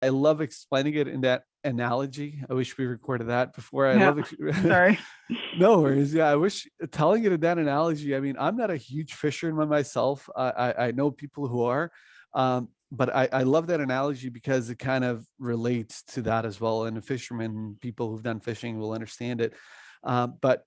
I love explaining it in that analogy. I wish we recorded that before. I Yeah, love sorry. No worries. Yeah, I wish telling it in that analogy. I mean, I'm not a huge fisherman myself. I know people who are, but I love that analogy because it kind of relates to that as well. And the fishermen, people who've done fishing will understand it. But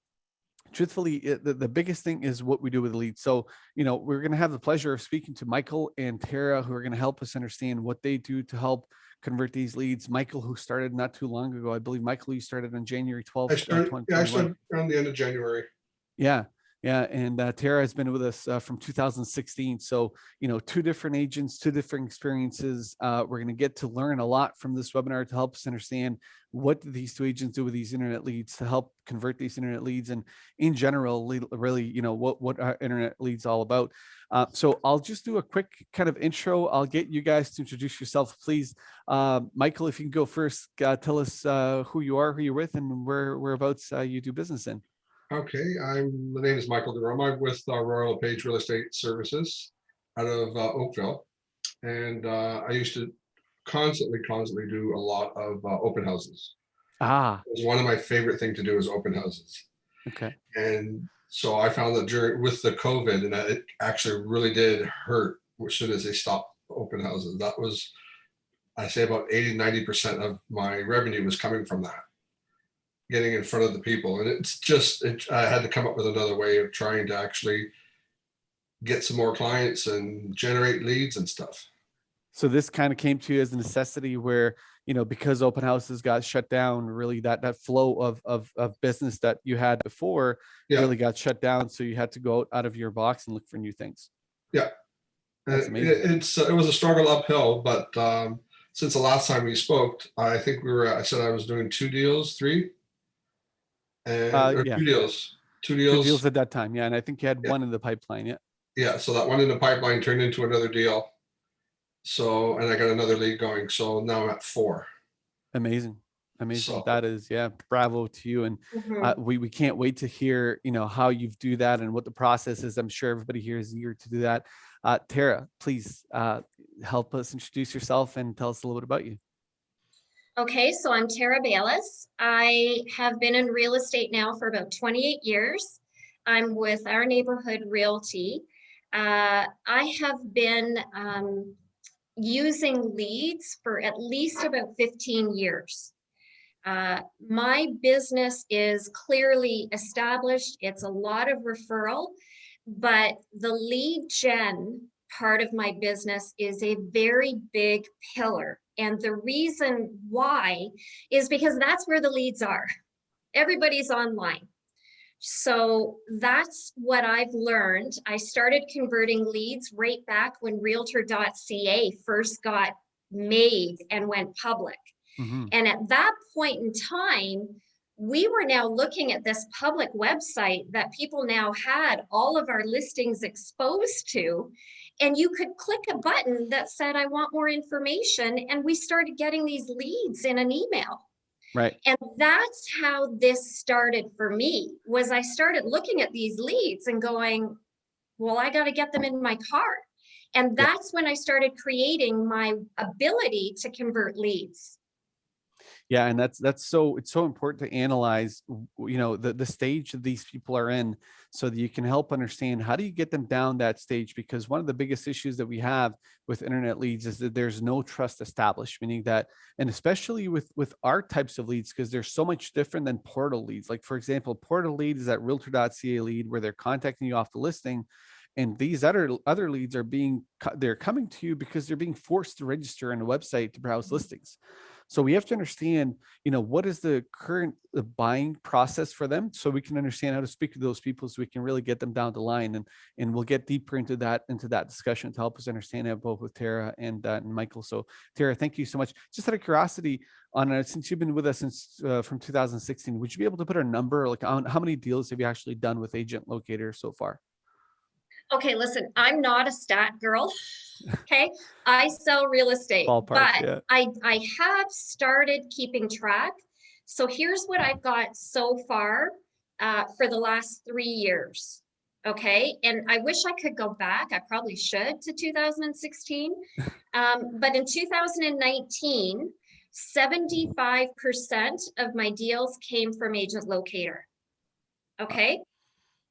truthfully, the biggest thing is what we do with leads. So, we're going to have the pleasure of speaking to Michael and Tara, who are going to help us understand what they do to help convert these leads. Michael, who started not too long ago, I believe, Michael, you started on January 12th, I 2021. started around the end of January. Yeah. Yeah. And Tara has been with us from 2016. So, two different agents, two different experiences. We're going to get to learn a lot from this webinar to help us understand what these two agents do with these internet leads to help convert these internet leads. And in general, really, what our internet leads all about. So I'll just do a quick kind of intro. I'll get you guys to introduce yourself, please. Michael, if you can go first, tell us who you are, who you're with, and whereabouts you do business in. Okay, the name is Michael DeRoma. I'm with Royal LePage Real Estate Services out of Oakville. And I used to constantly do a lot of open houses. Ah, It was one of my favorite things to do is open houses. okay. And so I found that with the COVID, and that it actually really did hurt as soon as they stopped open houses. That was, I say about 80-90% of my revenue was coming from that, getting in front of the people. And I had to come up with another way of trying to actually get some more clients and generate leads and stuff. So this kind of came to you as a necessity where, because open houses got shut down, really that flow of business that you had before really got shut down. So you had to go out of your box and look for new things. Yeah. That's amazing. It was a struggle uphill, but since the last time we spoke, I think I said I was doing 2 deals, 3, and Yeah. 2 deals. 2 2 deals. deals at that time. Yeah. And I think you had one in the pipeline. Yeah. Yeah. So that one in the pipeline turned into another deal. So, and I got another lead going. So now I'm at 4. Amazing. So, That is, yeah, bravo to you. And we can't wait to hear, how you do that and what the process is. I'm sure everybody here is eager to do that. Tara, please help us introduce yourself and tell us a little bit about you. Okay, so I'm Tara Bayless. I have been in real estate now for about 28 years. I'm with Our Neighborhood Realty. I have been using leads for at least about 15 years. My business is clearly established. It's a lot of referral, but the lead gen part of my business is a very big pillar. And the reason why is because that's where the leads are. Everybody's online. So that's what I've learned. I started converting leads right back when realtor.ca first got made and went public. Mm-hmm. And at that point in time, we were now looking at this public website that people now had all of our listings exposed to. And you could click a button that said, I want more information. And we started getting these leads in an email. Right. And that's how this started for me, was I started looking at these leads and going, well, I got to get them in my cart. And that's when I started creating my ability to convert leads. Yeah, and it's so important to analyze, the stage that these people are in, so that you can help understand how do you get them down that stage. Because one of the biggest issues that we have with internet leads is that there's no trust established, meaning that, and especially with our types of leads, because they're so much different than portal leads. Like, for example, portal lead is that realtor.ca lead where they're contacting you off the listing. And these other leads they're coming to you because they're being forced to register on a website to browse listings. So we have to understand, what is the current buying process for them, so we can understand how to speak to those people, so we can really get them down the line. And we'll get deeper into that discussion to help us understand that, both with Tara and Michael. So Tara, thank you so much. Just out of curiosity, since you've been with us since from 2016, would you be able to put a number, like, on how many deals have you actually done with Agent Locator so far? Okay, listen, I'm not a stat girl. Okay, I sell real estate, Ballpark, but yeah. I have started keeping track. So here's what I've got so far for the last 3 years. Okay, and I wish I could go back. I probably should to 2016. But in 2019, 75% of my deals came from Agent Locator. Okay.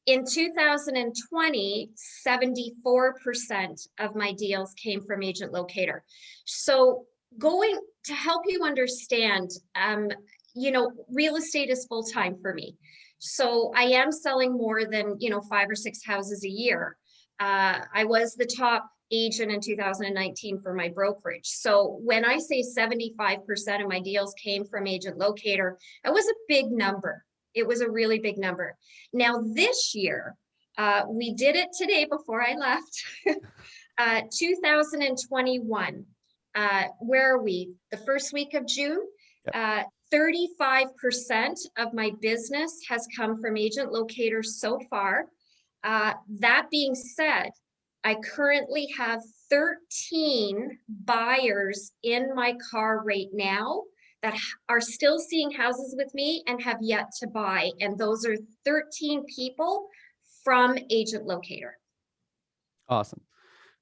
In 2020, 74% of my deals came from Agent Locator. So going to help you understand, real estate is full time for me. So I am selling more than, 5 or 6 houses a year. I was the top agent in 2019 for my brokerage. So when I say 75% of my deals came from Agent Locator, it was a big number. It was a really big number. Now this year, we did it today before I left, 2021. Where are we? The first week of June? Yep. 35% of my business has come from Agent Locator so far. That being said, I currently have 13 buyers in my car right now that are still seeing houses with me and have yet to buy. And those are 13 people from Agent Locator. Awesome.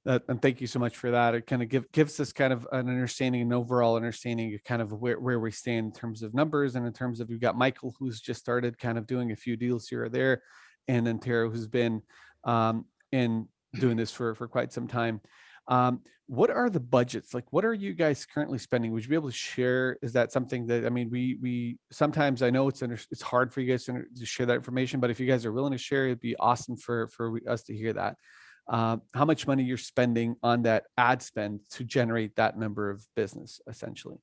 And thank you so much for that. It kind of gives us kind of an understanding, an overall understanding of kind of where we stand in terms of numbers, and in terms of, we've got Michael, who's just started kind of doing a few deals here or there, and then Tara, who's been in doing this for quite some time. What are the budgets? Like, what are you guys currently spending? Would you be able to share? Is that something that, I mean, we sometimes, I know it's hard for you guys to share that information, but if you guys are willing to share, it'd be awesome for us to hear that. How much money you're spending on that ad spend to generate that number of business, essentially.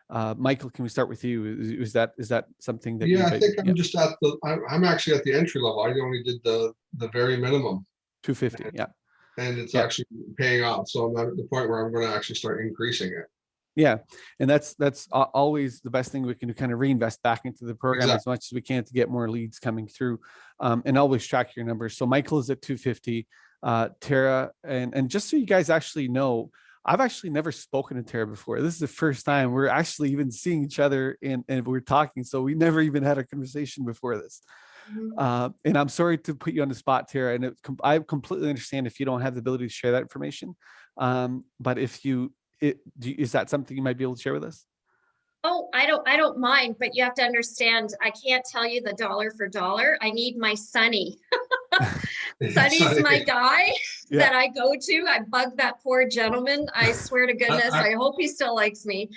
Michael, can we start with you? Is that something that Yeah, I think I'm just at I'm actually at the entry level. I only did the very minimum. 250? Yeah. And it's actually paying off. So I'm at the point where I'm going to actually start increasing it. Yeah. And that's always the best thing we can do, kind of reinvest back into the program as much as we can to get more leads coming through, and always track your numbers. So Michael is at 250. Tara, and just so you guys actually know, I've actually never spoken to Tara before. This is the first time we're actually even seeing each other and we're talking. So we never even had a conversation before this. And I'm sorry to put you on the spot, Tara, and I completely understand if you don't have the ability to share that information. But if is that something you might be able to share with us? Oh, I don't mind, but you have to understand, I can't tell you the dollar for dollar. I need my Sonny. Sonny's my guy that I go to. I bug that poor gentleman. I swear to goodness, I hope he still likes me.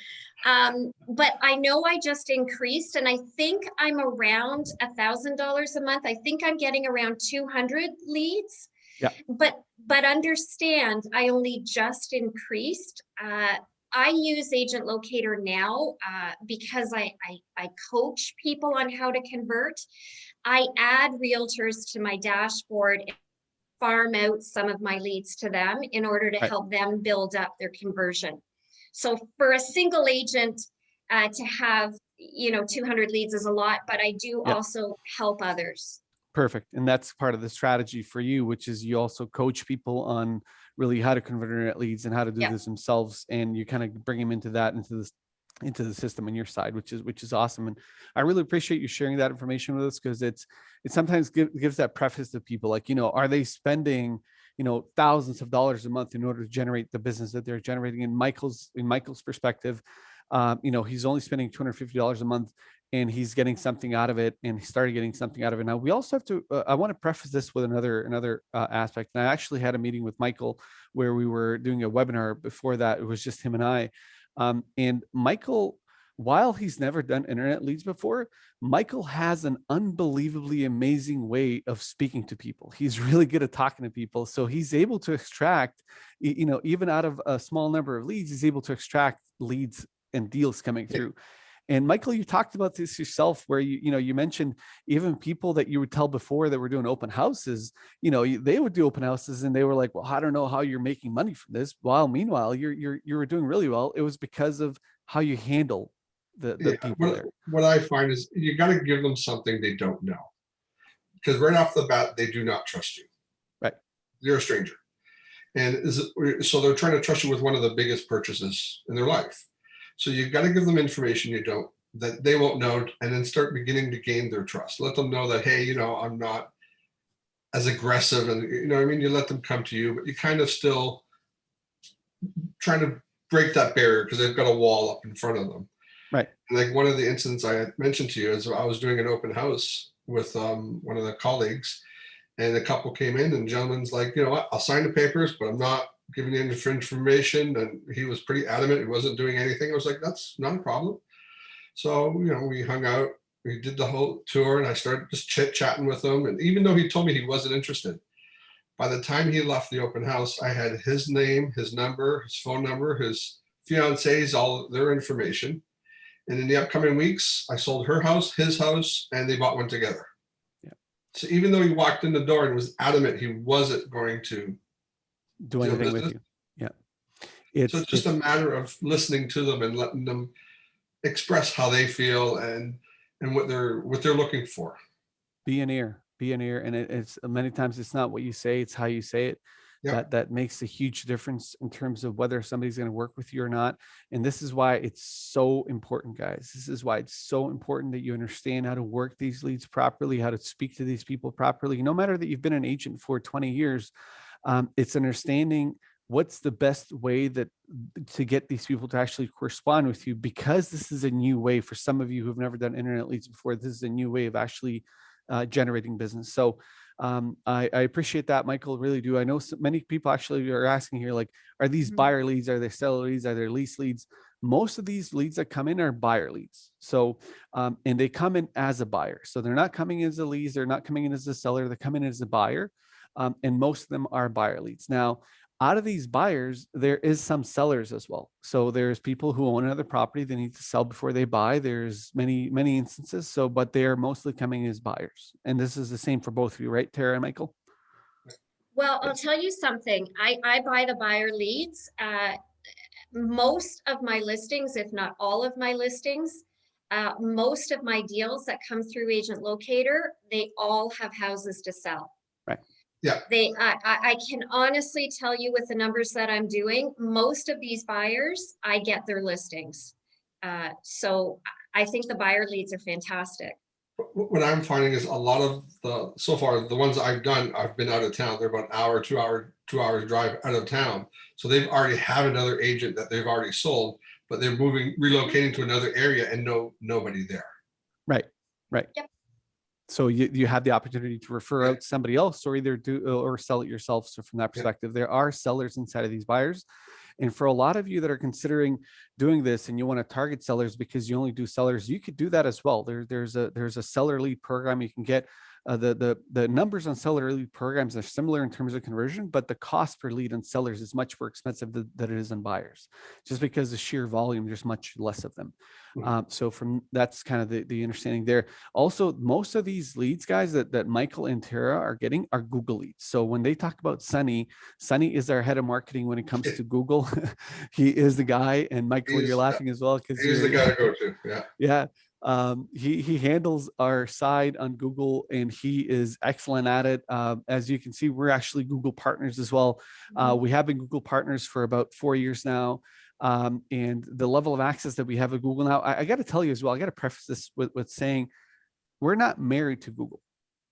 But I know I just increased, and I think I'm around $1,000 a month. I think I'm getting around 200 leads. Yeah. But understand, I only just increased. I use Agent Locator now because I coach people on how to convert. I add realtors to my dashboard and farm out some of my leads to them in order to help them build up their conversion. So for a single agent to have, 200 leads is a lot, but I do also help others. Perfect. And that's part of the strategy for you, which is you also coach people on really how to convert internet leads and how to do this themselves. And you kind of bring them into the system on your side, which is awesome. And I really appreciate you sharing that information with us, because it sometimes gives that preface to people, like, are they spending, thousands of dollars a month in order to generate the business that they're generating? In Michael's perspective, he's only spending $250 a month, and he's getting something out of it, and he started getting something out of it. Now, we also have to, I want to preface this with another aspect. And I actually had a meeting with Michael where we were doing a webinar. Before that, it was just him and I. And Michael, while he's never done internet leads before, Michael has an unbelievably amazing way of speaking to people. He's really good at talking to people. So he's able to extract, even out of a small number of leads, he's able to extract leads and deals coming through. And Michael, you talked about this yourself, where you mentioned even people that you would tell before that were doing open houses, they would do open houses and they were like, well, I don't know how you're making money from this. While meanwhile, you were doing really well. It was because of how you handle the people there. What I find is you got to give them something they don't know, because right off the bat, they do not trust you. Right. You're a stranger. And so they're trying to trust you with one of the biggest purchases in their life. So you've got to give them information that they won't know, and then start beginning to gain their trust. Let them know that, hey, I'm not as aggressive, and you know what I mean, you let them come to you, but you kind of still trying to break that barrier because they've got a wall up in front of them. Right. And like one of the incidents I had mentioned to you is I was doing an open house with one of the colleagues, and a couple came in, and the gentleman's like, you know what, I'll sign the papers, but I'm not giving you any information. And he was pretty adamant he wasn't doing anything. I was like, that's not a problem. So, you know, we hung out, we did the whole tour, and I started just chit chatting with him. And even though he told me he wasn't interested, by the time he left the open house, I had his name, his number, his phone number, his fiance's, all their information. And in the upcoming weeks, I sold her house, his house, and they bought one together. Yeah. So even though he walked in the door and was adamant he wasn't going to Do anything with you. Yeah. So it's just a matter of listening to them and letting them express how they feel and what they're looking for. Be an ear, and it's many times it's not what you say, it's how you say it. Yeah. That makes a huge difference in terms of whether somebody's going to work with you or not. And this is why it's so important, guys. This is why it's so important that you understand how to work these leads properly, how to speak to these people properly. No matter that you've been an agent for 20 years, it's understanding what's the best way that to get these people to actually correspond with you, because this is a new way for some of you who've never done internet leads before. This is a new way of actually generating business. So I appreciate that, Michael, really do. I know so many people actually are asking here, like, are these buyer leads? Are they seller leads? Are they lease leads? Most of these leads that come in are buyer leads. So, and they come in as a buyer. So they're not coming in as a lead. They're not coming in as a seller. They come in as a buyer. And most of them are buyer leads. Now, out of these buyers, there is some sellers as well. So there's people who own another property they need to sell before they buy. There's many instances. So, but they are mostly coming as buyers. And this is the same for both of you, right, Tara and Michael? Well, I'll tell you something. I buy the buyer leads. Most of my listings, if not all of my listings, most of my deals that come through AgentLocator, they all have houses to sell. Right. Yeah. I can honestly tell you with the numbers that I'm doing, most of these buyers, I get their listings. So I think the buyer leads are fantastic. What I'm finding is a lot of so far, the ones I've done, I've been out of town. They're about an hour, 2 hours drive out of town. So they've already have another agent that they've already sold, but they're relocating to another area and nobody there. Right. Right. Yep. So you have the opportunity to refer out somebody else, or either do or sell it yourself. So from that perspective, there are sellers inside of these buyers. And for a lot of you that are considering doing this and you want to target sellers because you only do sellers, you could do that as well. There's a seller lead program you can get. The numbers on seller lead programs are similar in terms of conversion, but the cost per lead on sellers is much more expensive than it is on buyers, just because the sheer volume, there's much less of them. So from that's kind of the understanding there. Also, most of these leads, guys, that Michael and Tara are getting are Google leads. So when they talk about Sunny is our head of marketing when it comes to Google. He is the guy. And Michael, you're laughing as well because he's the guy to go to. Yeah. Yeah. He handles our side on Google and he is excellent at it. As you can see, we're actually Google partners as well. We have been Google partners for about 4 years now. And the level of access that we have at Google now, I got to tell you as well, I got to preface this with saying we're not married to Google.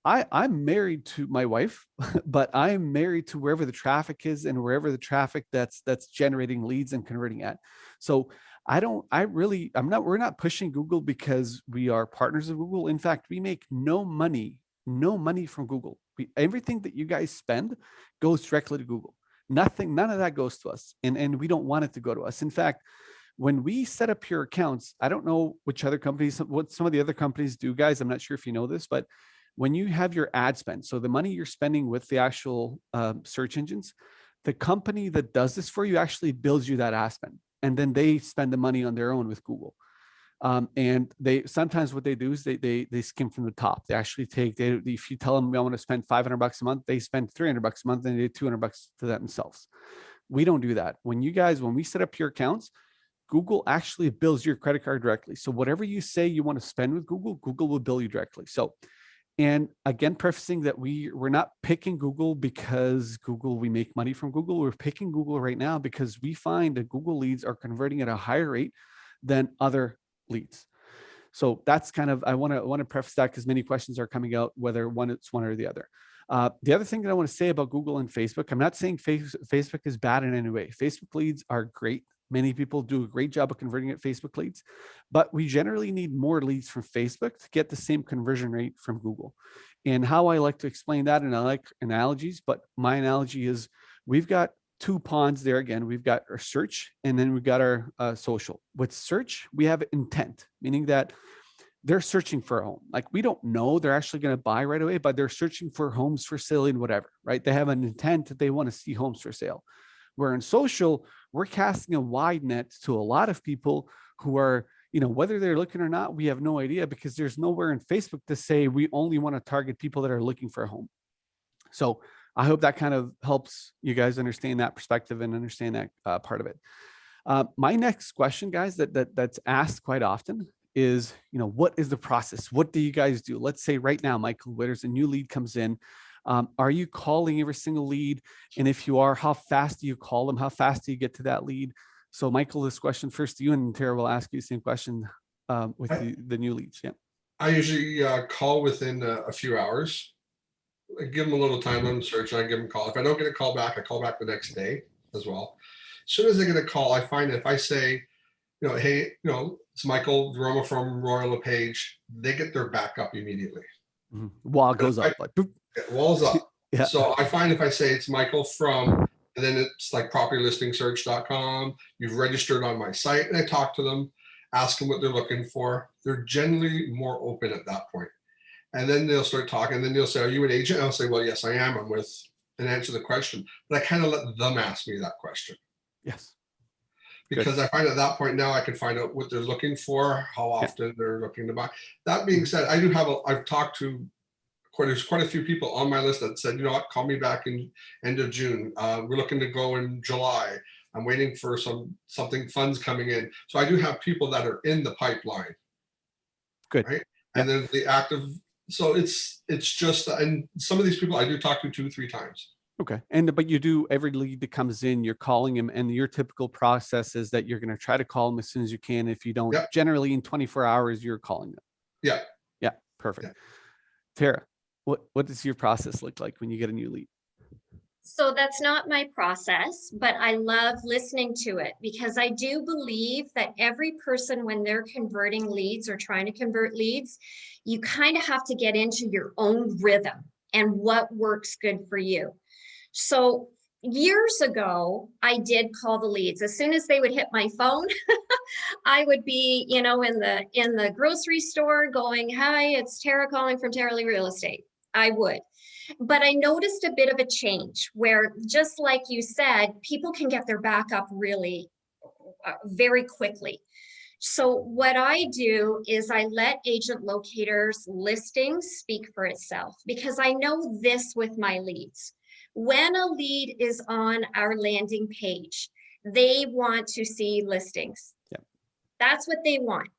I'm married to my wife, but I'm married to wherever the traffic is and wherever the traffic that's generating leads and converting at. So we're not pushing Google because we are partners of Google. In fact, we make no money from Google. Everything that you guys spend goes directly to Google. None of that goes to us. And we don't want it to go to us. In fact, when we set up your accounts, I don't know what some of the other companies do, guys. I'm not sure if you know this, but when you have your ad spend, so the money you're spending with the actual search engines, the company that does this for you actually bills you that ad spend. And then they spend the money on their own with Google. And they sometimes what they do is they skim from the top. They actually if you tell them I want to spend $500 a month, they spend $300 a month and they do $200 to that themselves. We don't do that. When we set up your accounts, Google actually bills your credit card directly. So whatever you say you want to spend with Google, Google will bill you directly. So, and again, prefacing that we're not picking Google because we make money from Google. We're picking Google right now because we find that Google leads are converting at a higher rate than other leads. So that's kind of, I want to preface that because many questions are coming out, whether it's one or the other. The other thing that I want to say about Google and Facebook, I'm not saying Facebook is bad in any way. Facebook leads are great. Many people do a great job of converting at Facebook leads, but we generally need more leads from Facebook to get the same conversion rate from Google. And how I like to explain that, and I like analogies, but my analogy is we've got two ponds there again. We've got our search and then we've got our social. With search, we have intent, meaning that they're searching for a home. Like we don't know they're actually going to buy right away, but they're searching for homes for sale and whatever, right? They have an intent that they want to see homes for sale. Where in social, we're casting a wide net to a lot of people who are, whether they're looking or not, we have no idea because there's nowhere in Facebook to say we only want to target people that are looking for a home. So I hope that kind of helps you guys understand that perspective and understand that part of it. My next question, guys, that's asked quite often is, what is the process? What do you guys do? Let's say right now, Michael, there's a new lead comes in. Are you calling every single lead? And if you are, how fast do you call them? How fast do you get to that lead? So Michael, this question first to you, and Tara will ask you the same question with the new leads. Yeah. I usually call within a few hours. I give them a little time, let them search, and I give them a call. If I don't get a call back, I call back the next day as well. As soon as I get a call, I find that if I say, hey, it's Michael Roma from Royal LePage, they get their back up immediately. Mm-hmm. Wall goes up, like boop. Walls up. Yeah. So I find if I say it's Michael from, and then it's like propertylistingsearch.com, you've registered on my site, and I talk to them, ask them what they're looking for. They're generally more open at that point. And then they'll start talking, and then they'll say, are you an agent? And I'll say, well, yes, I am. I'm with, and answer the question. But I kind of let them ask me that question. Yes. Because I find at that point now I can find out what they're looking for, how often they're looking to buy. That being said, I've talked to there's quite a few people on my list that said, call me back in end of June. We're looking to go in July. I'm waiting for something funds coming in. So I do have people that are in the pipeline. Good. Right. And then the active, so it's just, and some of these people I do talk to 2-3 times. Okay. But you do, every lead that comes in, you're calling him, and your typical process is that you're going to try to call them as soon as you can. If you don't, generally in 24 hours, you're calling them. Yeah. Yeah. Perfect. Yeah. Tara, what does your process look like when you get a new lead? So that's not my process, but I love listening to it because I do believe that every person, when they're converting leads or trying to convert leads, you kind of have to get into your own rhythm and what works good for you. So years ago, I did call the leads. As soon as they would hit my phone, I would be, in the grocery store going, hi, it's Tara calling from Tara Lee Real Estate. I would. But I noticed a bit of a change where, just like you said, people can get their back up really very quickly. So what I do is I let AgentLocator's listings speak for itself, because I know this with my leads. When a lead is on our landing page, they want to see listings. Yep. That's what they want.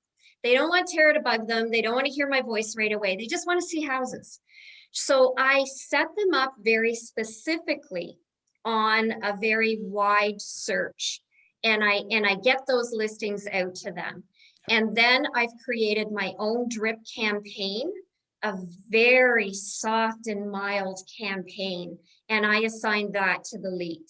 They don't want Tara to bug them. They don't want to hear my voice right away. They just want to see houses. So I set them up very specifically on a very wide search, and I get those listings out to them. And then I've created my own drip campaign, a very soft and mild campaign, and I assign that to the lead.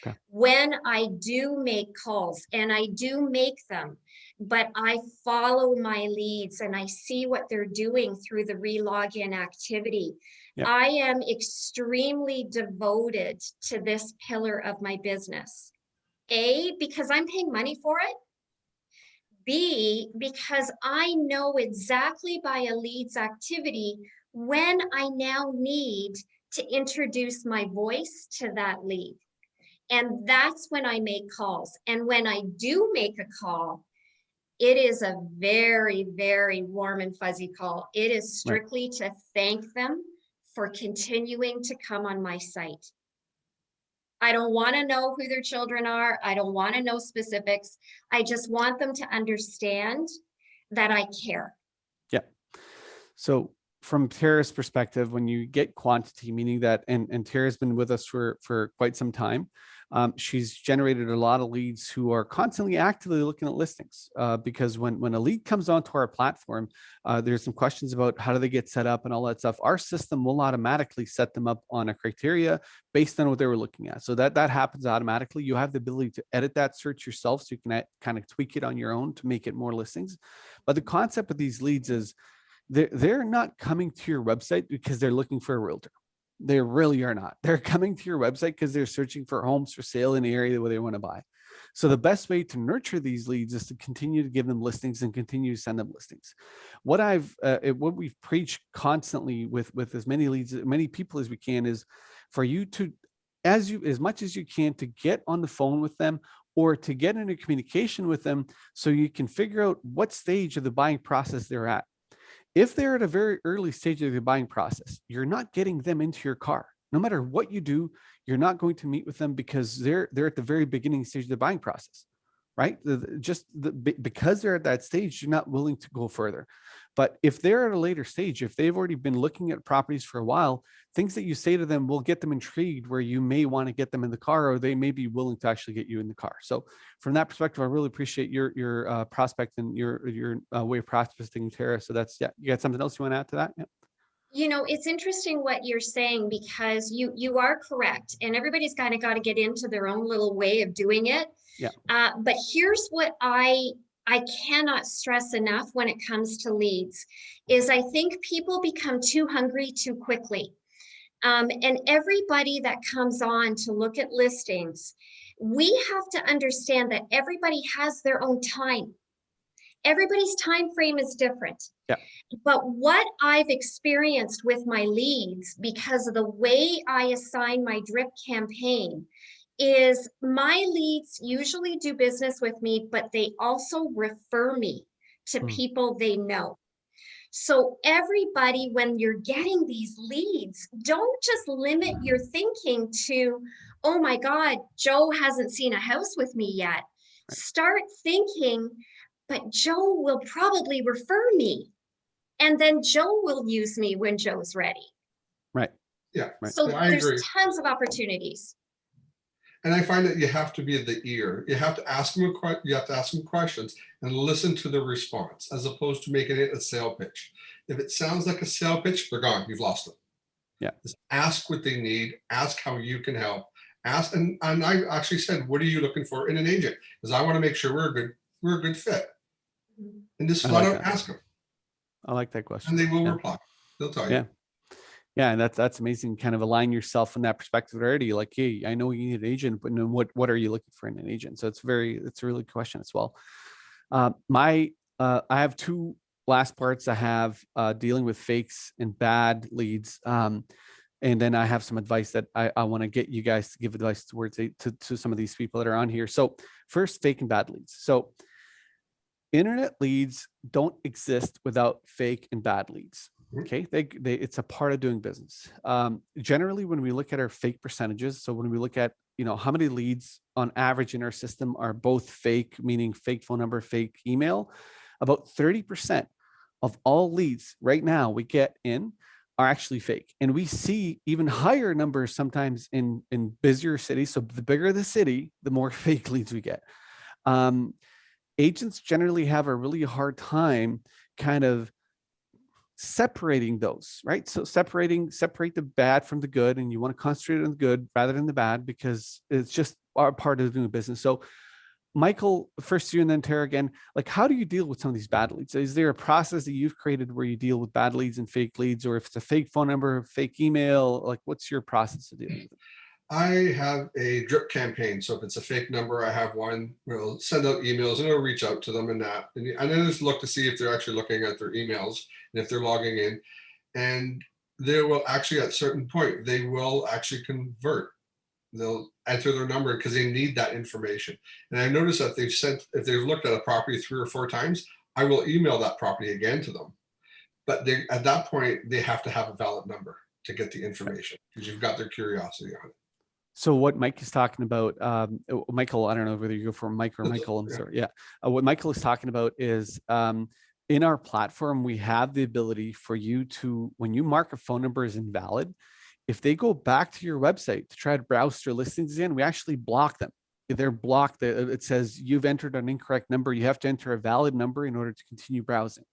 Okay. When I do make calls, and I do make them, but I follow my leads and I see what they're doing through the relogin activity. Yep. I am extremely devoted to this pillar of my business. A, because I'm paying money for it. B, because I know exactly by a lead's activity when I now need to introduce my voice to that lead. And that's when I make calls. And when I do make a call, it is a very, very warm and fuzzy call. It is strictly to thank them for continuing to come on my site. I don't want to know who their children are. I don't want to know specifics. I just want them to understand that I care. Yeah. So from Tara's perspective, when you get quantity, meaning that, and Tara's been with us for quite some time, She's generated a lot of leads who are constantly actively looking at listings, because when a lead comes onto our platform, there's some questions about how do they get set up and all that stuff. Our system will automatically set them up on a criteria based on what they were looking at. So that happens automatically. You have the ability to edit that search yourself, so you can kind of tweak it on your own to make it more listings. But the concept of these leads is they're not coming to your website because they're looking for a realtor. They really are not. They're coming to your website because they're searching for homes for sale in the area where they want to buy. So the best way to nurture these leads is to continue to give them listings and continue to send them listings. What we've preached constantly with as many leads, as many people as we can, is for you to, as much as you can, to get on the phone with them or to get into communication with them so you can figure out what stage of the buying process they're at. If they're at a very early stage of the buying process, you're not getting them into your car. No matter what you do, you're not going to meet with them because they're at the very beginning stage of the buying process, right? Because they're at that stage, you're not willing to go further. But if they're at a later stage, if they've already been looking at properties for a while, things that you say to them will get them intrigued where you may want to get them in the car, or they may be willing to actually get you in the car. So from that perspective, I really appreciate your prospect and your way of prospecting, Tara. So that's, yeah, you got something else you want to add to that? Yeah. It's interesting what you're saying, because you are correct, and everybody's kind of got to get into their own little way of doing it. Yeah. But here's what I cannot stress enough when it comes to leads is I think people become too hungry too quickly. And everybody that comes on to look at listings, we have to understand that everybody has their own time. Everybody's time frame is different. Yeah. But what I've experienced with my leads, because of the way I assign my drip campaign, is my leads usually do business with me, but they also refer me to people they know. So everybody, when you're getting these leads, don't just limit your thinking to, oh my God, Joe hasn't seen a house with me yet. Right. Start thinking, but Joe will probably refer me. And then Joe will use me when Joe's ready. Right. Yeah. Right. So I there's agree. tons of opportunities. And I find that you have to be the ear. You have to ask them questions and listen to the response, as opposed to making it a sale pitch. If it sounds like a sale pitch, they're gone. You've lost them. Yeah. Just ask what they need. Ask how you can help. Ask, and I actually said, what are you looking for in an agent? Because I want to make sure we're a good fit. And just flat out ask them. I like that question. And they will reply. They'll tell you. Yeah. Yeah, and that's amazing. Kind of align yourself in that perspective already. Like, hey, I know you need an agent, but then what are you looking for in an agent? So it's a really good question as well. I have two last parts. I have dealing with fakes and bad leads. And then I have some advice that I want to get you guys to give advice towards to some of these people that are on here. So first, fake and bad leads. So internet leads don't exist without fake and bad leads. Okay, it's a part of doing business. Generally, when we look at our fake percentages, so when we look at how many leads on average in our system are both fake, meaning fake phone number, fake email, about 30% of all leads right now we get in are actually fake, and we see even higher numbers sometimes in busier cities. So the bigger the city, the more fake leads we get. Agents generally have a really hard time kind of separating those, right? So separate the bad from the good, and you want to concentrate on the good rather than the bad, because it's just our part of doing business. So Michael, first you and then Tara again, like, how do you deal with some of these bad leads? Is there a process that you've created where you deal with bad leads and fake leads, or if it's a fake phone number, fake email, like what's your process of dealing with it? I have a drip campaign. So if it's a fake number, I have one. We'll send out emails and I'll reach out to them and that. And then just look to see if they're actually looking at their emails and if they're logging in. And they will actually, at a certain point, they will actually convert. They'll enter their number because they need that information. And I noticed that if they've looked at a property 3 or 4 times, I will email that property again to them. But at that point, they have to have a valid number to get the information, because you've got their curiosity on it. So what Mike is talking about, Michael, I don't know whether you go for Mike or Michael, I'm sorry. Yeah. What Michael is talking about is in our platform, we have the ability for you to, when you mark a phone number as invalid, if they go back to your website to try to browse their listings again, we actually block them. They're blocked. It says you've entered an incorrect number. You have to enter a valid number in order to continue browsing.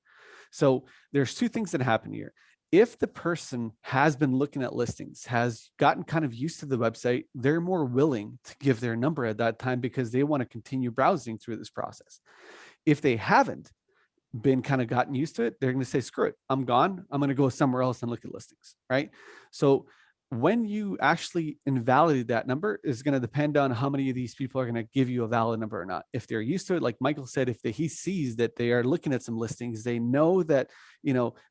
So there's two things that happen here. If the person has been looking at listings, has gotten kind of used to the website, they're more willing to give their number at that time because they want to continue browsing through this process. If they haven't been kind of gotten used to it, they're going to say, screw it, I'm gone. I'm going to go somewhere else and look at listings, right? So when you actually invalidate that number is going to depend on how many of these people are going to give you a valid number or not. If they're used to it, like Michael said, if he sees that they are looking at some listings, they know that,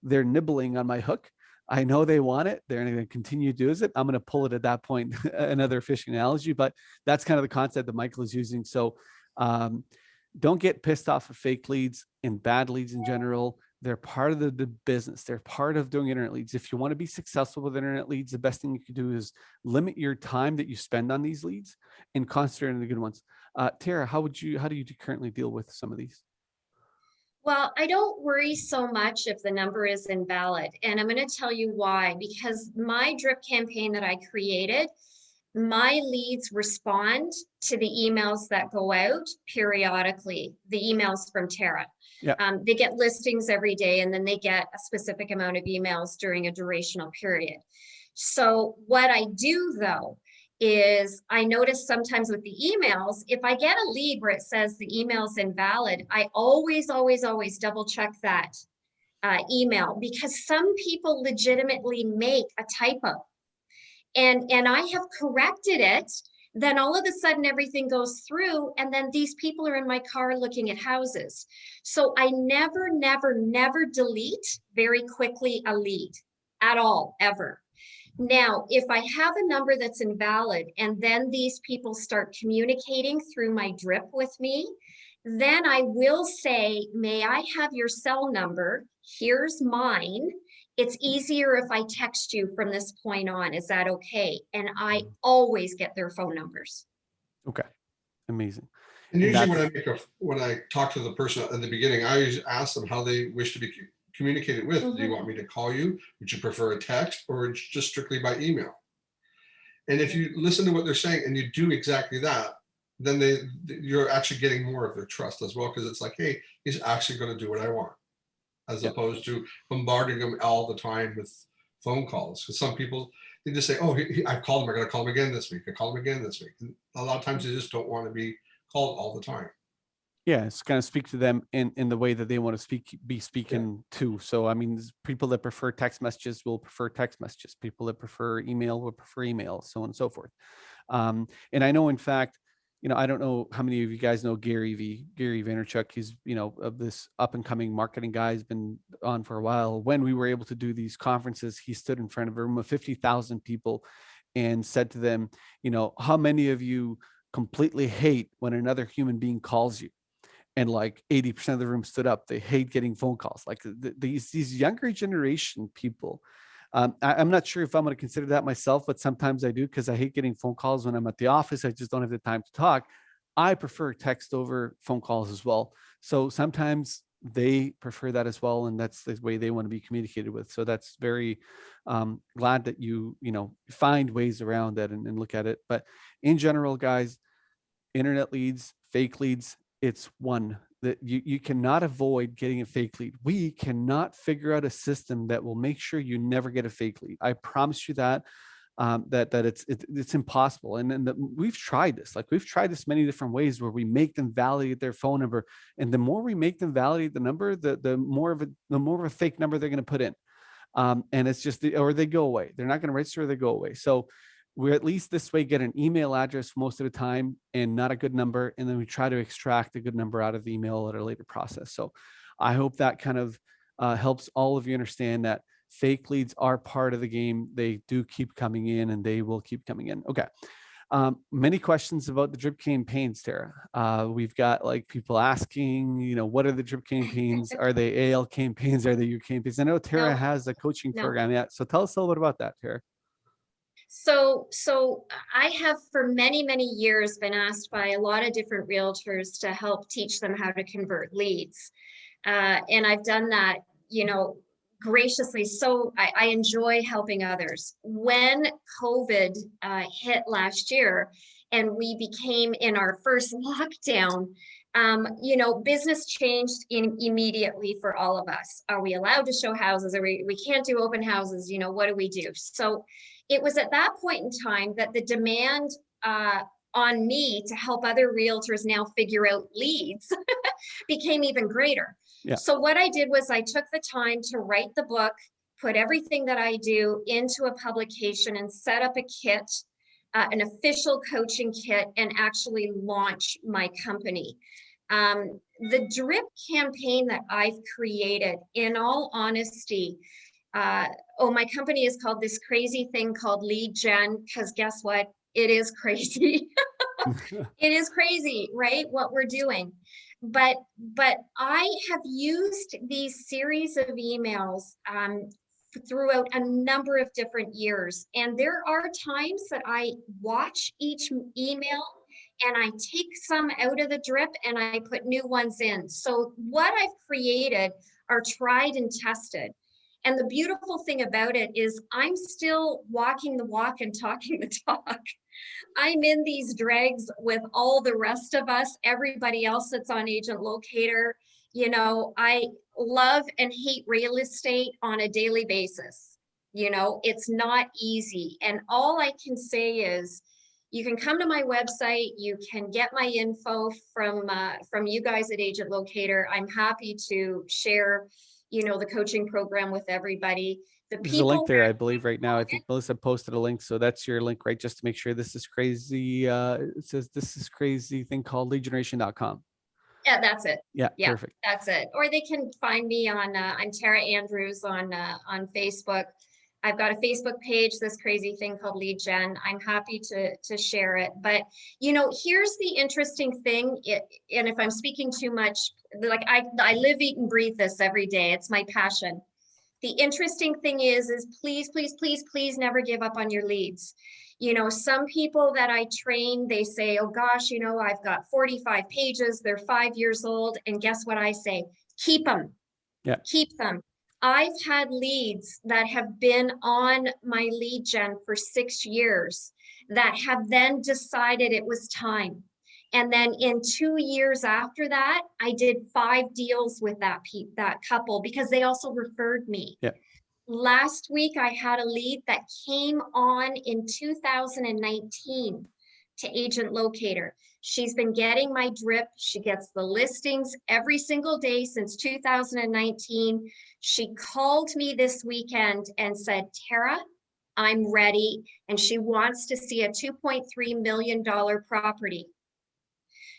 they're nibbling on my hook. I know they want it. They're going to continue to do it. I'm going to pull it at that point. Another fishing analogy, but that's kind of the concept that Michael is using. So don't get pissed off of fake leads and bad leads in general. They're part of the business. They're part of doing internet leads. If you want to be successful with internet leads, the best thing you can do is limit your time that you spend on these leads and concentrate on the good ones. Tara, how do you currently deal with some of these? Well, I don't worry so much if the number is invalid, and I'm going to tell you why. Because my drip campaign that I created, my leads respond to the emails that go out periodically, the emails from Tara. Yeah. They get listings every day, and then they get a specific amount of emails during a durational period. So what I do though is I notice sometimes with the emails, if I get a lead where it says the email's invalid, I always double check that email, because some people legitimately make a typo, and I have corrected it. Then all of a sudden everything goes through, and then these people are in my car looking at houses. So I never delete very quickly a lead at all, ever. Now, if I have a number that's invalid and then these people start communicating through my drip with me, then I will say, may I have your cell number? Here's mine. It's easier if I text you from this point on. Is that okay? And I always get their phone numbers. Okay. Amazing. And usually when I talk to the person at the beginning, I always ask them how they wish to be communicated with. Do you want me to call you? Would you prefer a text, or just strictly by email? And if you listen to what they're saying and you do exactly that, then you're actually getting more of their trust as well, because it's like, hey, he's actually going to do what I want, as opposed to bombarding them all the time with phone calls. Because some people, they just say, oh, I've called him, I'm going to call him again this week. I call him again this week. And a lot of times they just don't want to be called all the time. Yeah, it's kind of speak to them in the way that they want to be speaking to. So, I mean, people that prefer text messages will prefer text messages. People that prefer email will prefer email, so on and so forth. And I know, in fact, I don't know how many of you guys know Gary Vaynerchuk. He's, of this up and coming marketing guy. He's been on for a while. When we were able to do these conferences, he stood in front of a room of 50,000 people and said to them, how many of you completely hate when another human being calls you? And like 80% of the room stood up. They hate getting phone calls. Like these younger generation people. I'm not sure if I'm going to consider that myself, but sometimes I do, because I hate getting phone calls when I'm at the office. I just don't have the time to talk. I prefer text over phone calls as well. So sometimes they prefer that as well, and that's the way they want to be communicated with. So that's very glad that you find ways around that and look at it. But in general, guys, internet leads, fake leads, it's one that you cannot avoid getting a fake lead. We cannot figure out a system that will make sure you never get a fake lead. I promise you that. It's impossible. And we've tried this. Like, we've tried this many different ways where we make them validate their phone number, and the more we make them validate the number, the more of a fake number they're going to put in. And it's just or they go away. They're not going to register, or they go away. So we at least this way get an email address most of the time and not a good number. And then we try to extract a good number out of the email at a later process. So I hope that kind of helps all of you understand that fake leads are part of the game. They do keep coming in, and they will keep coming in. Okay. Many questions about the drip campaigns, Tara. We've got like people asking, what are the drip campaigns? Are they AL campaigns? Are they your campaigns? I know Tara has a coaching program. Yeah. So tell us a little bit about that, Tara. So I have for many years been asked by a lot of different realtors to help teach them how to convert leads. And I've done that, graciously, so I enjoy helping others. When COVID hit last year and we became in our first lockdown, you know, business changed immediately for all of us. Are we allowed to show houses? We can't do open houses? You know, what do we do? So it was at that point in time that the demand on me to help other realtors now figure out leads became even greater. Yeah. So what I did was I took the time to write the book, put everything that I do into a publication, and set up a kit, an official coaching kit, and actually launch my company. The drip campaign that I've created, in all honesty, my company is called this crazy thing called lead gen, because guess what? It is crazy. It is crazy, right? What we're doing. But I have used these series of emails throughout a number of different years. And there are times that I watch each email and I take some out of the drip and I put new ones in. So what I've created are tried and tested. And the beautiful thing about it is I'm still walking the walk and talking the talk. I'm in these drags with all the rest of us, everybody else that's on Agent Locator. You know, I love and hate real estate on a daily basis. You know, it's not easy. And all I can say is you can come to my website, you can get my info from you guys at Agent Locator. I'm happy to share, you know, the coaching program with everybody. There's a link there, I believe, right now. I think Melissa posted a link. So that's your link, right? Just to make sure. This is crazy. It says this is crazy thing called leadgeneration.com. Yeah, that's it. Yeah, Yeah, perfect. that's it. Or they can find me on, I'm Tara Andrews on Facebook. I've got a Facebook page, this crazy thing called Lead Gen. I'm happy to share it. But, you know, here's the interesting thing. And if I'm speaking too much, like I live, eat, and breathe this every day. It's my passion. The interesting thing is please, please, please, please never give up on your leads. You know, some people that I train, they say, oh gosh, you know, I've got 45 pages, they're 5 years old. And guess what I say? Keep them. Yeah. Keep them. I've had leads that have been on my lead gen for 6 years that have then decided it was time. And then in 2 years after that, I did 5 deals with that couple because they also referred me. Yeah. Last week, I had a lead that came on in 2019 to Agent Locator. She's been getting my drip. She gets the listings every single day since 2019. She called me this weekend and said, Tara, I'm ready. And she wants to see a $2.3 million property.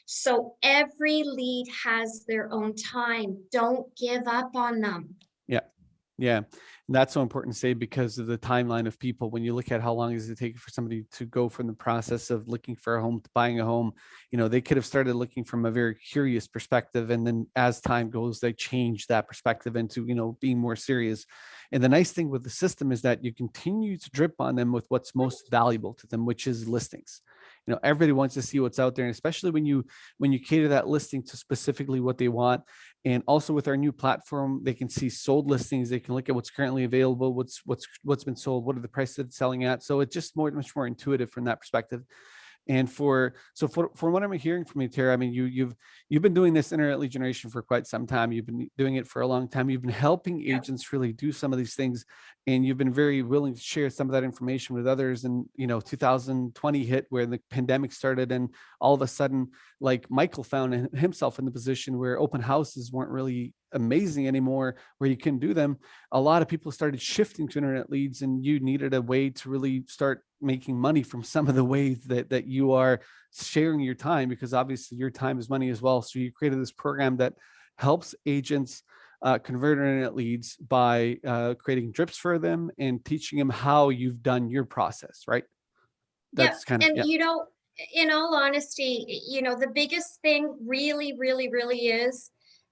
So every lead has their own time. Don't give up on them. Yeah. Yeah. And that's so important to say because of the timeline of people. When you look at how long does it take for somebody to go from the process of looking for a home to buying a home, you know, they could have started looking from a very curious perspective. And then as time goes, they change that perspective into, you know, being more serious. And the nice thing with the system is that you continue to drip on them with what's most valuable to them, which is listings. You know, everybody wants to see what's out there, and especially when you cater that listing to specifically what they want. And also with our new platform, they can see sold listings. They can look at what's currently available, what's been sold, what are the prices it's selling at. So it's just much more intuitive from that perspective. And for what I'm hearing from you, Tara, I mean, you've been doing this internet lead generation for quite some time. You've been doing it for a long time. You've been helping agents really do some of these things, and you've been very willing to share some of that information with others. And, you know, 2020 hit where the pandemic started, and all of a sudden, like Michael found himself in the position where open houses weren't really amazing anymore, where you can do them. A lot of people started shifting to internet leads, and you needed a way to really start making money from some of the ways that you are sharing your time, because obviously your time is money as well. So you created this program that helps agents convert internet leads by creating drips for them and teaching them how you've done your process, right? That's kind of, and you know, in all honesty, you know, the biggest thing really, really, really is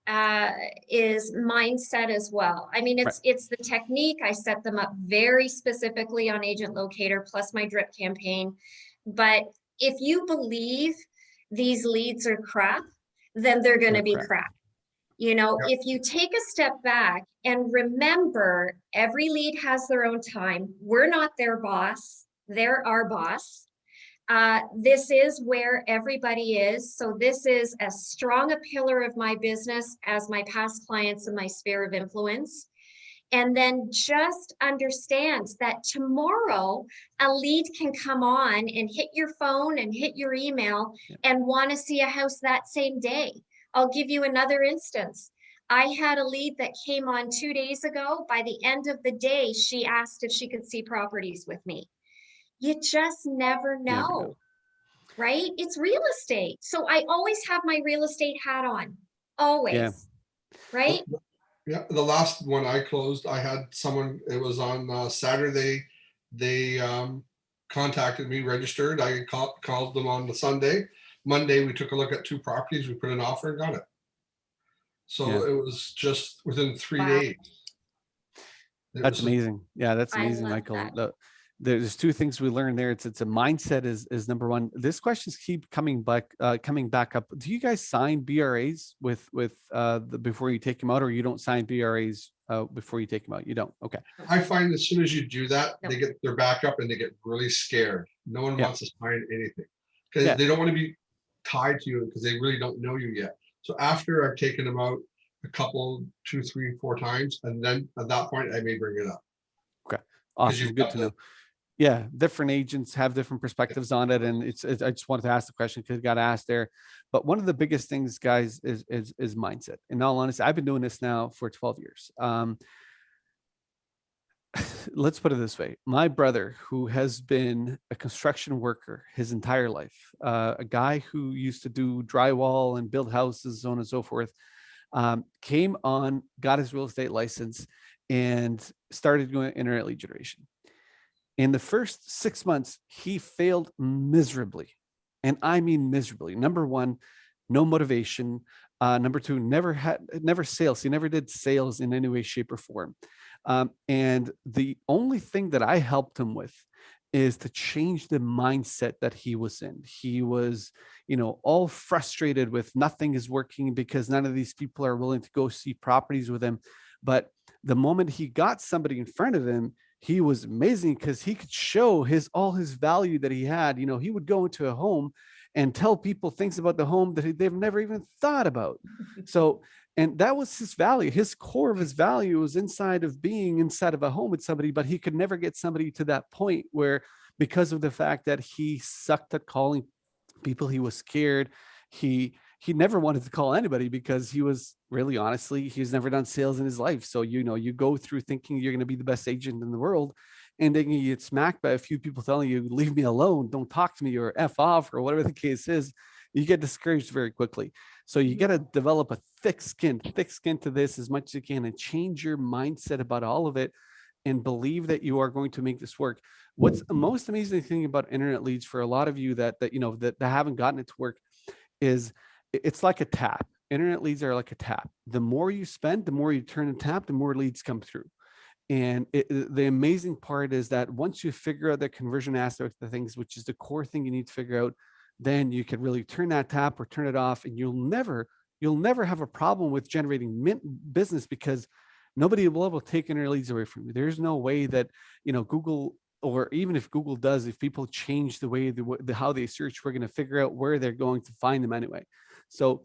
mindset as well. I mean, it's the technique. I set them up very specifically on Agent Locator plus my drip campaign. But if you believe these leads are crap, then they're going to be crap. If you take a step back and remember, every lead has their own time. We're not their boss. They're our boss. This is where everybody is. So this is as strong a pillar of my business as my past clients and my sphere of influence. And then just understand that tomorrow a lead can come on and hit your phone and hit your email and want to see a house that same day. I'll give you another instance. I had a lead that came on 2 days ago. By the end of the day, she asked if she could see properties with me. You just never know, right? It's real estate. So I always have my real estate hat on, always, right? Yeah, the last one I closed, I had someone, it was on Saturday. They contacted me, registered. I called them on the Sunday. Monday, we took a look at 2 properties. We put an offer and got it. So it was just within 3 days. That's amazing. Yeah, that's I amazing, love Michael. that. There's 2 things we learned there. It's a mindset is number one. This questions keep coming back up. Do you guys sign BRAs with before you take them out, or you don't sign BRAs before you take them out? You don't. Okay. I find as soon as you do that, No. they get their back up and they get really scared. No one wants to sign anything because they don't want to be tied to you because they really don't know you yet. So after I've taken them out a couple, 2, 3, 4 times, and then at that point I may bring it up. Okay. Awesome. Good to know. Yeah, different agents have different perspectives on it, and I just wanted to ask the question because it got asked there. But one of the biggest things, guys, is mindset. In all honesty, I've been doing this now for 12 years. Let's put it this way: my brother, who has been a construction worker his entire life, a guy who used to do drywall and build houses, so on and so forth, came on, got his real estate license, and started doing internet lead generation. In the first 6 months, he failed miserably. And I mean miserably. Number one, no motivation. Number two, never sales. He never did sales in any way, shape, or form. And the only thing that I helped him with is to change the mindset that he was in. He was, all frustrated with nothing is working because none of these people are willing to go see properties with him. But the moment he got somebody in front of him, he was amazing because he could show all his value that he had. He would go into a home and tell people things about the home that they've never even thought about. So, and that was his value. His core of his value was inside of being inside of a home with somebody, but he could never get somebody to that point where, because of the fact that he sucked at calling people, he was scared. He never wanted to call anybody because he was really, honestly, he's never done sales in his life. So, you go through thinking you're going to be the best agent in the world, and then you get smacked by a few people telling you, leave me alone, don't talk to me, or F off, or whatever the case is. You get discouraged very quickly. So you got to develop a thick skin to this as much as you can, and change your mindset about all of it, and believe that you are going to make this work. What's the most amazing thing about internet leads for a lot of you that haven't gotten it to work is it's like a tap. Internet leads are like a tap. The more you spend, the more you turn the tap, the more leads come through. And the amazing part is that once you figure out the conversion aspect of things, which is the core thing you need to figure out, then you can really turn that tap or turn it off, and you'll never have a problem with generating business, because nobody will ever take internet leads away from you. There's no way that, Google, or even if Google does, if people change the way how they search, we're going to figure out where they're going to find them anyway. So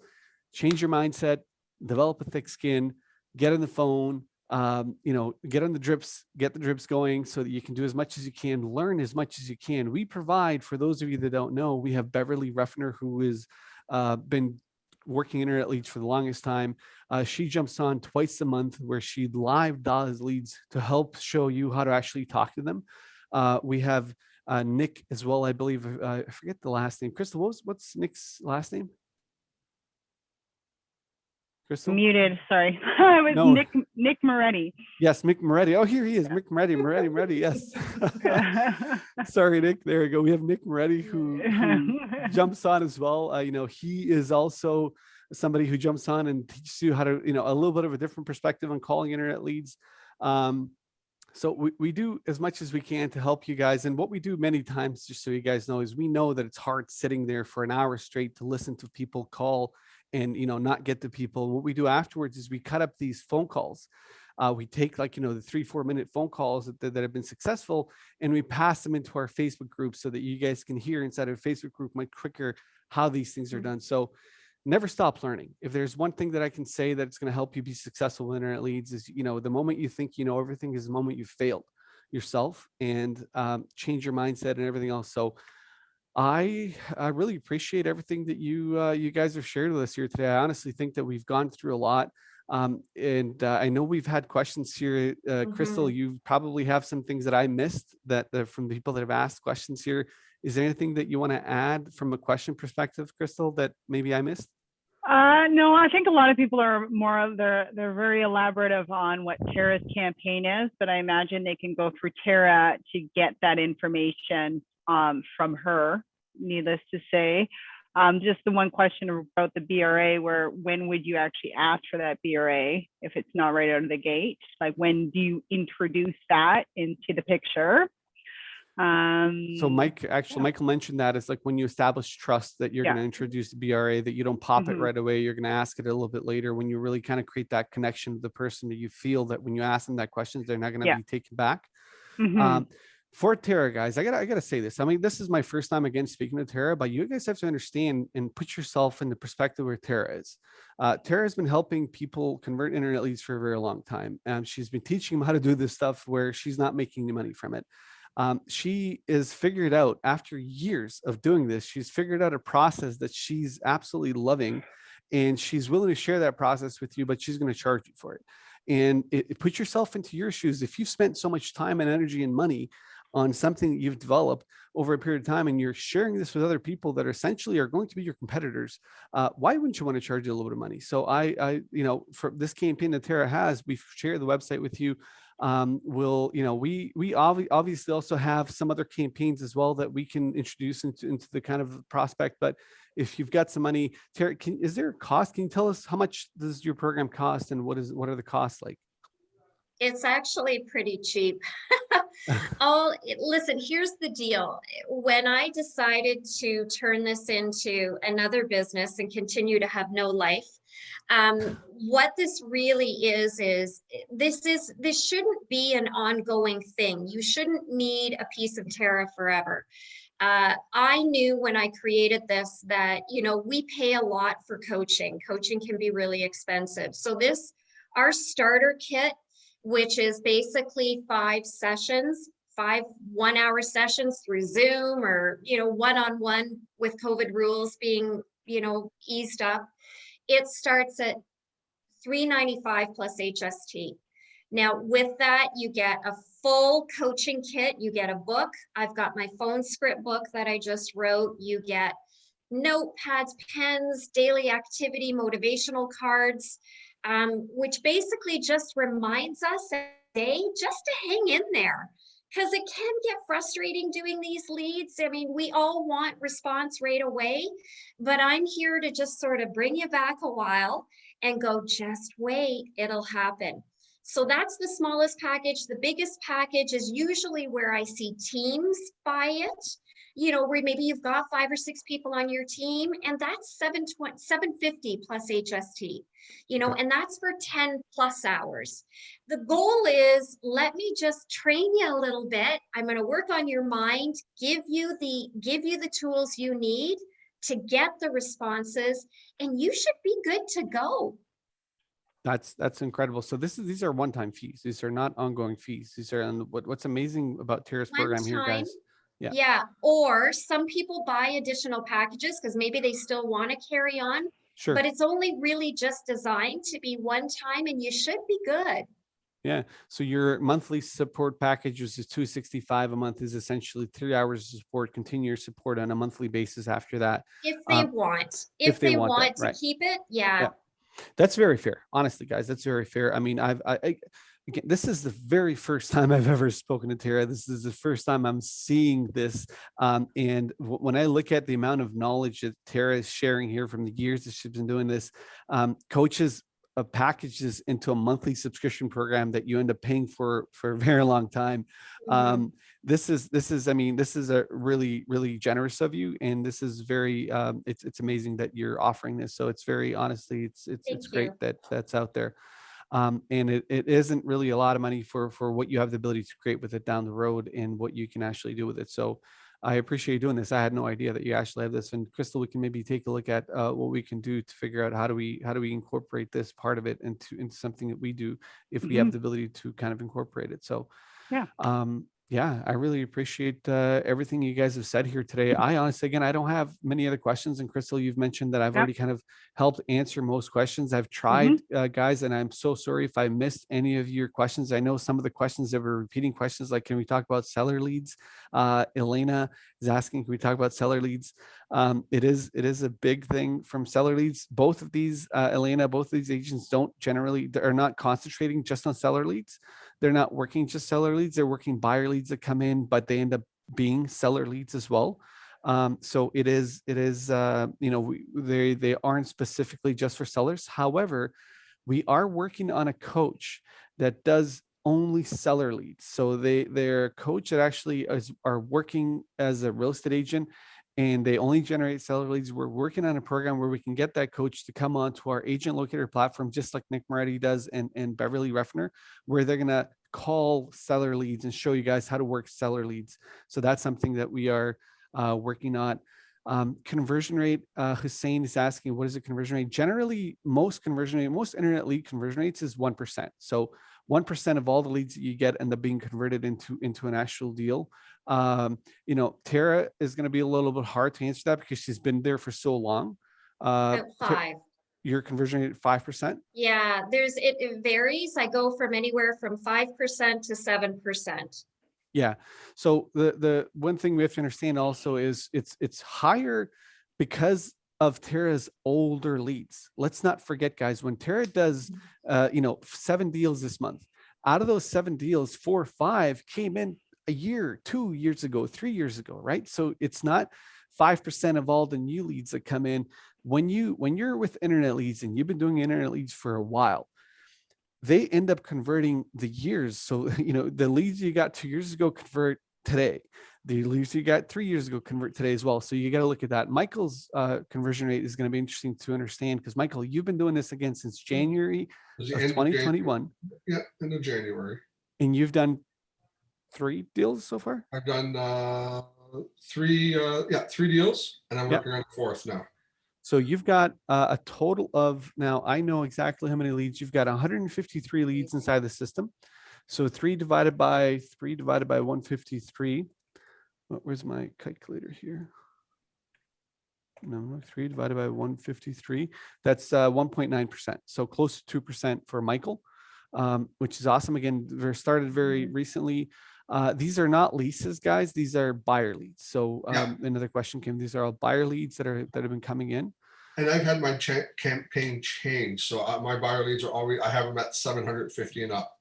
change your mindset, develop a thick skin, get on the phone, get on the drips, get the drips going so that you can do as much as you can, learn as much as you can. We provide, for those of you that don't know, we have Beverly Ruffner, who is been working internet leads for the longest time. She jumps on twice a month where she live dials leads to help show you how to actually talk to them. We have Nick as well, I believe. I forget the last name. Crystal, what's Nick's last name? Crystal? Muted, sorry. I was No. Nick Moretti. Yes, Mick Moretti. Oh, here he is. Mick Moretti. Yes. Sorry, Nick. There we go. We have Nick Moretti who jumps on as well. He is also somebody who jumps on and teaches you how to, a little bit of a different perspective on calling internet leads. So we do as much as we can to help you guys. And what we do many times, just so you guys know, is we know that it's hard sitting there for an hour straight to listen to people call and, not get to people. What we do afterwards is we cut up these phone calls. We take, like, the 3-4 minute phone calls that have been successful, and we pass them into our Facebook group so that you guys can hear inside of a Facebook group much quicker how these things are done. So never stop learning. If there's one thing that I can say that's going to help you be successful in internet leads is, the moment you think you know everything is the moment you failed yourself, and change your mindset and everything else. So I really appreciate everything that you guys have shared with us here today. I honestly think that we've gone through a lot. And I know we've had questions here. Crystal, you probably have some things that I missed that from the people that have asked questions here. Is there anything that you want to add from a question perspective, Crystal, that maybe I missed? No, I think a lot of people are they're very elaborative on what Tara's campaign is, but I imagine they can go through Tara to get that information from her, needless to say. Just the one question about the BRA, when would you actually ask for that BRA if it's not right out of the gate? Like, when do you introduce that into the picture? So Michael mentioned that it's like when you establish trust that you're going to introduce the BRA, that you don't pop it right away. You're going to ask it a little bit later when you really kind of create that connection with the person that you feel that when you ask them that question, they're not going to be taken back. For Tara, guys, I gotta say this. I mean, this is my first time again speaking to Tara, but you guys have to understand and put yourself in the perspective where Tara is. Tara has been helping people convert internet leads for a very long time. She's been teaching them how to do this stuff where she's not making any money from it. She is figured out after years of doing this. She's figured out a process that she's absolutely loving, and she's willing to share that process with you, but she's going to charge you for it. And put yourself into your shoes. If you've spent so much time and energy and money on something that you've developed over a period of time, and you're sharing this with other people that essentially are going to be your competitors, why wouldn't you want to charge you a little bit of money? So for this campaign that Tara has, we've shared the website with you. We obviously also have some other campaigns as well that we can introduce into the kind of prospect. But if you've got some money, Tara, is there a cost? Can you tell us how much does your program cost, and what are the costs like? It's actually pretty cheap. Listen, here's the deal. When I decided to turn this into another business and continue to have no life, what this really is this shouldn't be an ongoing thing. You shouldn't need a piece of Tara forever. I knew when I created this that, we pay a lot for coaching. Coaching can be really expensive. So our starter kit, which is basically 5 sessions, 5 1-hour sessions through Zoom or, one-on-one with COVID rules being, eased up. It starts at $395 plus HST. Now, with that, you get a full coaching kit. You get a book. I've got my phone script book that I just wrote. You get notepads, pens, daily activity, motivational cards, which basically just reminds us every day just to hang in there, because it can get frustrating doing these leads. I mean, we all want response right away, but I'm here to just sort of bring you back a while and go, just wait, it'll happen. So that's the smallest package. The biggest package is usually where I see teams buy it, where maybe you've got 5 or 6 people on your team, and that's $750 plus HST, and that's for 10 plus hours. The goal is, let me just train you a little bit. I'm going to work on your mind, give you the tools you need to get the responses, and you should be good to go. That's incredible. So these are one-time fees. These are not ongoing fees. These are, and what's amazing about Tara's program here, guys. Yeah. Or some people buy additional packages because maybe they still want to carry on. Sure. But it's only really just designed to be one time, and you should be good. Yeah. So your monthly support package is $265 a month, is essentially 3 hours of support, continuous support on a monthly basis after that. If they want. If they want to keep it, yeah. That's very fair. Honestly, guys, that's very fair. I mean, again, this is the very first time I've ever spoken to Tara. This is the first time I'm seeing this. And when I look at the amount of knowledge that Tara is sharing here from the years that she's been doing this, coaches packages into a monthly subscription program that you end up paying for a very long time. Mhm. This is, I mean, this is a really generous of you, and this is very, it's amazing that you're offering this. So it's very, honestly, it's Thank great you. that that's out there. And it isn't really a lot of money for what you have the ability to create with it down the road and what you can actually do with it. So I appreciate you doing this. I had no idea that you actually have this. And Crystal, we can maybe take a look at what we can do to figure out how do we incorporate this part of it into something that we do if we have Mhm. the ability to kind of incorporate it. So Yeah. yeah, I really appreciate everything you guys have said here today. I honestly, again, I don't have many other questions. And Crystal, you've mentioned that I've Yep. already kind of helped answer most questions. I've Mhm. tried, guys, and I'm so sorry if I missed any of your questions. I know some of the questions that were repeating questions, like, can we talk about seller leads? Elena is asking, can we talk about seller leads? It is a big thing from seller leads. Both of these, Elena, both of these agents are not concentrating just on seller leads. They're not working just seller leads. They're working buyer leads that come in, but they end up being seller leads as well. So it is, they aren't specifically just for sellers. However, we are working on a coach that does only seller leads. So they're a coach that actually are working as a real estate agent, and they only generate seller leads. We're working on a program where we can get that coach to come onto our agent locator platform, just like Nick Moretti does and Beverly Ruffner, where they're going to call seller leads and show you guys how to work seller leads. So that's something that we are working on. Conversion rate, Hussein is asking, what is the conversion rate? Generally, most internet lead conversion rates is 1%. So 1% of all the leads that you get end up being converted into an actual deal. Tara is going to be a little bit hard to answer that because she's been there for so long. About 5. Your conversion rate 5%? Yeah, it varies. I go from anywhere from 5% to 7%. Yeah. So the one thing we have to understand also is it's higher because of Tara's older leads. Let's not forget, guys, when Tara does 7 deals this month, out of those 7 deals, 4 or 5 came in a year, 2 years ago, 3 years ago, right? So it's not 5% of all the new leads that come in. When you're with internet leads and you've been doing internet leads for a while, they end up converting the years. So, the leads you got 2 years ago convert today. The leads you got 3 years ago convert today as well. So you got to look at that. Michael's conversion rate is going to be interesting to understand because, Michael, you've been doing this again since January It was the of end of January. 2021, Yeah, end of January. and you've done 3 deals so far. I've done 3 deals, and I'm Yeah. working on the 4th now. So you've got a total of, now I know exactly how many leads. You've got 153 leads inside the system. So 3 divided by 153. Where's my calculator here? No, 3 divided by 153. That's 1.9%. So close to 2% for Michael, which is awesome. Again, they're started very recently. These are not leases, guys. These are buyer leads. So another question came. These are all buyer leads that have been coming in. And I've had my campaign change, so my buyer leads are already. I have them at 750 and up.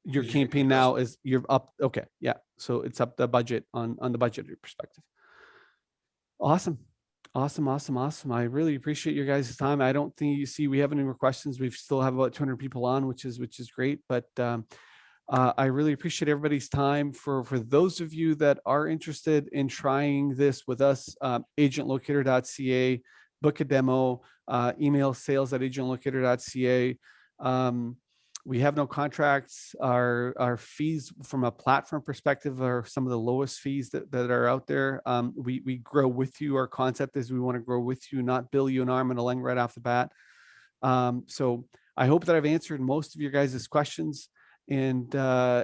Your campaign now is you're up. Okay, yeah. So it's up the budget on the budgeted perspective. Awesome. I really appreciate your guys' time. I don't think we have any more questions. We still have about 200 people on, which is great. But I really appreciate everybody's time. For those of you that are interested in trying this with us, agentlocator.ca, book a demo, email sales@agentlocator.ca. We have no contracts. Our fees from a platform perspective are some of the lowest fees that are out there. We grow with you. Our concept is we want to grow with you, not bill you an arm and a leg right off the bat. So I hope that I've answered most of your guys' questions. And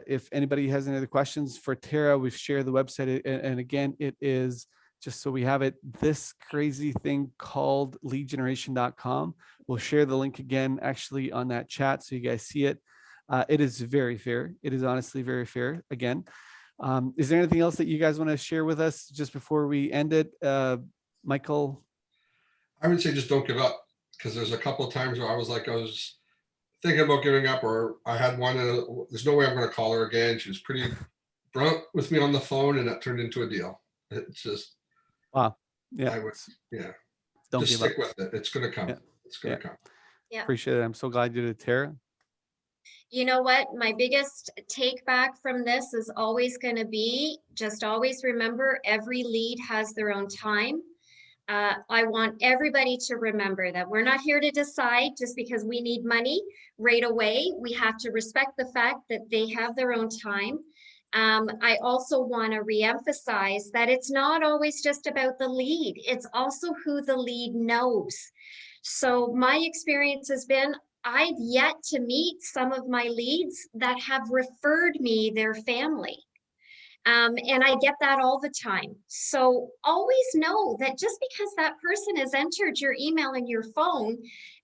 if anybody has any other questions for Tara, we've shared the website. And again, it is, just so we have it, this crazy thing called leadgeneration.com. We'll share the link again, actually, on that chat so you guys see it. It is very fair. It is honestly very fair. Again, is there anything else that you guys want to share with us just before we end it? Michael? I would say just don't give up, because there's a couple of times where I was thinking about giving up, or I had one, and there's no way I'm going to call her again. She was pretty blunt with me on the phone, and that turned into a deal. It's just, wow. Yeah. I would, Don't just give up. stick with it. It's going to come. Yeah. It's going to come. Yeah. Appreciate it. I'm so glad you did, Tara. You know what? My biggest take back from this is always going to be just always remember every lead has their own time. I want everybody to remember that we're not here to decide just because we need money right away. We have to respect the fact that they have their own time. I also want to reemphasize that it's not always just about the lead. It's also who the lead knows. So my experience has been, I've yet to meet some of my leads that have referred me their family. And I get that all the time. So always know that just because that person has entered your email and your phone,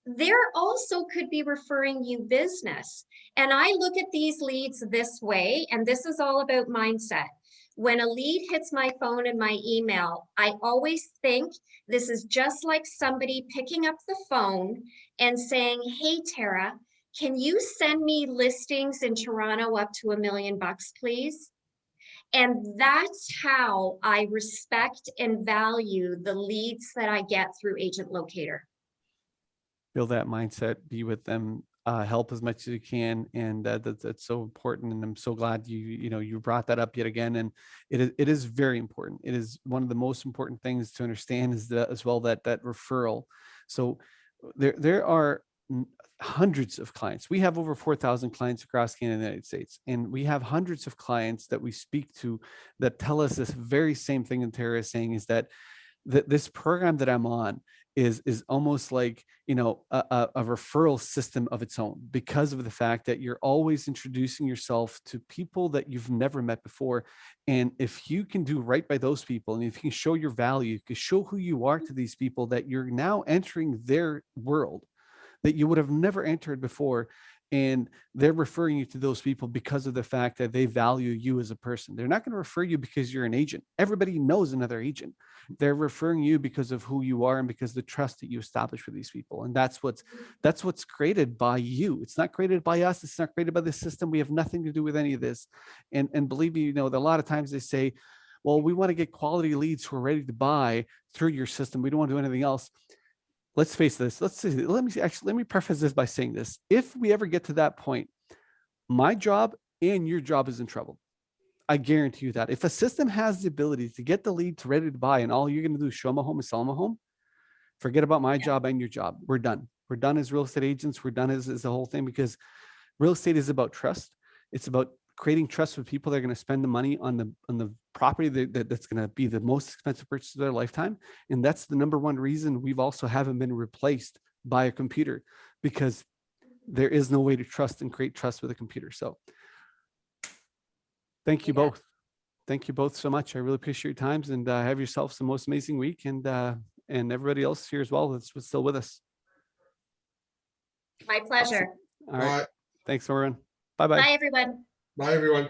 they're also could be referring you business. And I look at these leads this way, and this is all about mindset. When a lead hits my phone and my email, I always think this is just like somebody picking up the phone and saying, hey, Tara, can you send me listings in Toronto up to $1 million, please? And that's how I respect and value the leads that I get through AgentLocator. Build that mindset, be with them, help as much as you can. And that's so important. And I'm so glad you brought that up yet again. And it is very important. It is one of the most important things to understand is that as well, that referral. So there are hundreds of clients. We have over 4,000 clients across Canada and the United States. And we have hundreds of clients that we speak to that tell us this very same thing that Tara is saying, is that this program that I'm on is almost like, a referral system of its own, because of the fact that you're always introducing yourself to people that you've never met before. And if you can do right by those people, and if you can show your value, you can show who you are to these people, that you're now entering their world that you would have never entered before. And they're referring you to those people because of the fact that they value you as a person. They're not going to refer you because you're an agent. Everybody knows another agent. They're referring you because of who you are and because of the trust that you establish with these people. And that's what's created by you. It's not created by us. It's not created by the system. We have nothing to do with any of this. And believe me, a lot of times they say, well, we want to get quality leads who are ready to buy through your system. We don't want to do anything else. Let's face this. Let me preface this by saying this. If we ever get to that point, my job and your job is in trouble. I guarantee you that. If a system has the ability to get the lead to ready to buy, and all you're going to do is show them a home and sell them a home, forget about my job and your job. We're done. We're done as real estate agents. We're done as the whole thing, because real estate is about trust. It's about creating trust with people that are going to spend the money on the property that's going to be the most expensive purchase of their lifetime. And that's the number one reason we've also haven't been replaced by a computer, because there is no way to trust and create trust with a computer. So thank you both. Thank you both so much. I really appreciate your times, and have yourselves the most amazing week, and everybody else here as well that's still with us. My pleasure. All right. Thanks, everyone. Bye-bye. Bye, everyone. Bye, everyone.